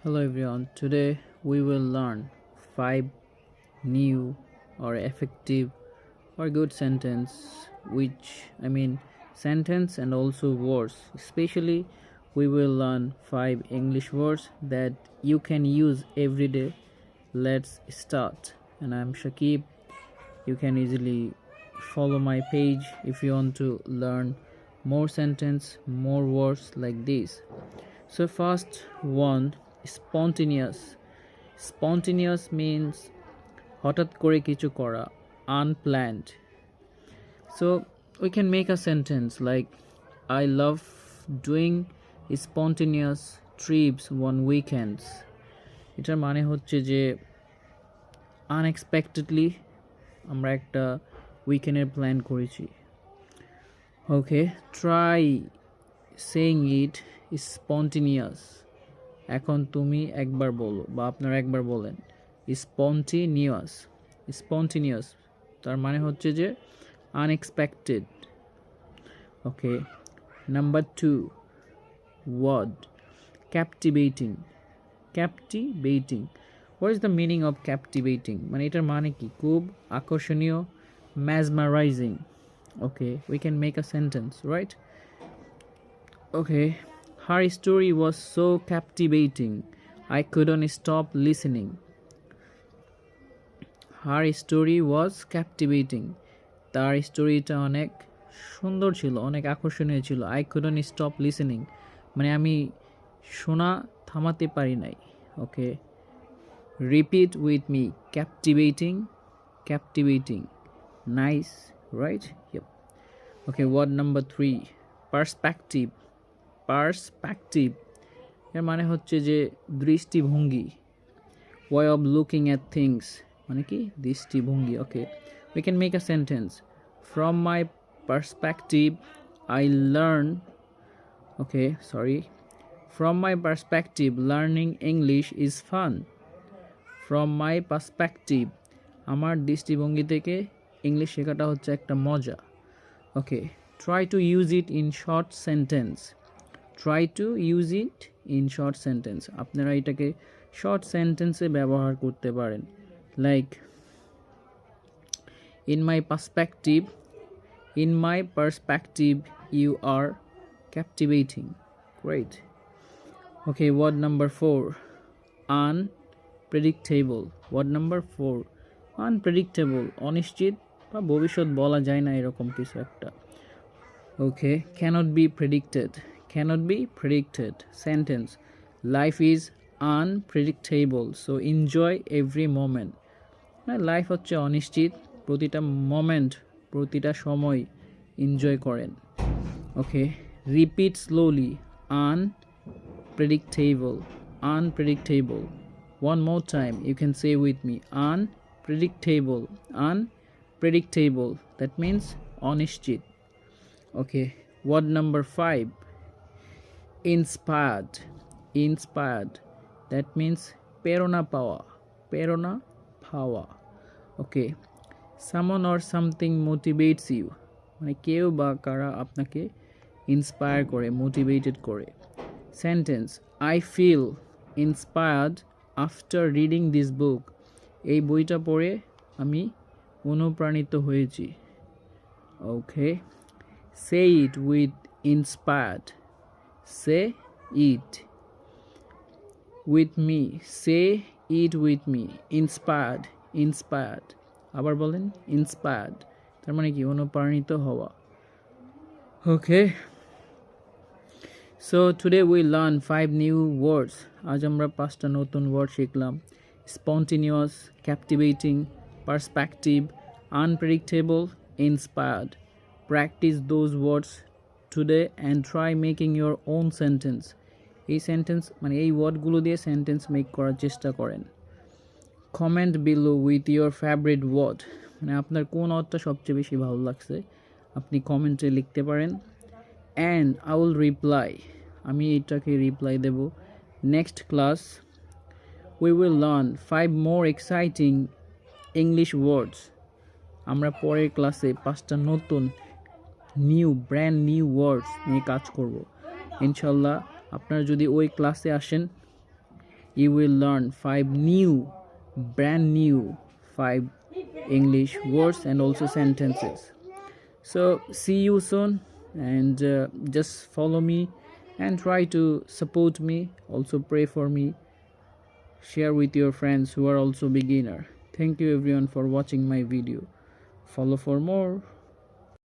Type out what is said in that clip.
Hello everyone. Today we will learn 5 new or effective or good sentence and also words. Especially we will learn 5 English words that you can use every day. Let's start. And I'm Shakib. You can easily follow my page if you want to learn more sentence, more words like this. So first one, spontaneous. Spontaneous means হঠাৎ করে কিছু করা, unplanned. So we can make a sentence like I love doing spontaneous trips on weekends. এটার মানে হচ্ছে যে unexpectedly আমরা একটা উইকেন্ডের প্ল্যান করেছি। ওকে, ট্রাই সেইং ইট spontaneous. এখন তুমি একবার বলো বা আপনারা একবার বলেন spontaneous. Spontaneous তার মানে হচ্ছে যে unexpected. Okay, number 2 word captivating. Captivating, what is the meaning of captivating? মানে এটার মানে কি? খুব আকর্ষণীয়, mesmerizing. Okay, we can make a sentence, right? Okay, her story was so captivating, I couldn't stop listening. Her story was captivating. তার স্টোরিটা অনেক সুন্দর ছিল, অনেক আকর্ষণীয় ছিল। I couldn't stop listening, মানে আমি শোনা থামাতে পারি নাই। Okay, repeat with me, captivating, captivating. Nice, right? Yep. Okay, word number 3, perspective. Perspective এর মানে হচ্ছে যে দৃষ্টিভঙ্গি, way of looking at things, মানে কি দৃষ্টিভঙ্গি। Okay, we can make a sentence from my perspective I learn, okay sorry, from my perspective learning English is fun. From my perspective, আমার দৃষ্টিভঙ্গি থেকে ইংলিশ শেখাটা হচ্ছে একটা মজা। Okay, try to use it in short sentence. Try to use it in short sentence, আপনারা এটাকে short সেন্টেন্সে ব্যবহার করতে পারেন। Like in my perspective you are captivating. Great. Okay, word number 4, unpredictable. Word number 4, unpredictable, অনিশ্চিত বা ভবিষ্যৎ বলা যায় না এরকম কিছু একটা। Okay, cannot be predicted. Cannot be predicted. Sentence, life is unpredictable, so enjoy every moment. Life হচ্ছে অনিশ্চিত, প্রতিটা মোমেন্ট, প্রতিটা সময় এনজয় করেন। Okay, repeat slowly, unpredictable. Unpredictable. One more time, you can say with me, unpredictable. Unpredictable, that means অনিশ্চিত। Okay, word number 5, inspired. Inspired, that means প্রেরণা পাওয়া, প্রেরণা পাওয়া। ওকে, someone or something motivates you, মানে কেউ বা কারা আপনাকে ইন্সপায়ার করে, মোটিভেটেড করে। Sentence, I feel inspired after reading this book. এই বইটা পড়ে আমি অনুপ্রাণিত হয়েছি। ওকে, say it with inspired. Say it with me. Say it with me. Inspired. Inspired. আবার বলেন inspired, তার মানে কি অনুপ্রাণিত হওয়া। Okay, so today we learn 5 new words. আজ আমরা 5টা নতুন ওয়ার্ড শিখলাম। Spontaneous, captivating, perspective, unpredictable, inspired. Practice those words today and try making your own sentence. এই সেন্টেন্স মানে এই ওয়ার্ডগুলো দিয়ে সেন্টেন্স মেক করার চেষ্টা করেন। Comment below with your favourite word, মানে আপনার কোন ওয়ার্ডটা সবচেয়ে বেশি ভালো লাগছে আপনি কমেন্টে লিখতে পারেন। অ্যান্ড আই উইল রিপ্লাই, আমি এটাকে রিপ্লাই দেব। Next class we will learn 5 more exciting English words. আমরা পরের ক্লাসে 5টা নতুন ব্র্যান্ড নিউ ওয়ার্ডস নিয়ে কাজ করব ইনশাল্লাহ। আপনারা যদি ওই ক্লাসে আসেন you will learn 5 brand new 5 English words and also sentences. So see you soon, and just follow me and try to support me. Also pray for me. Share with your friends who are also beginner. Thank you everyone for watching my video. Follow for more.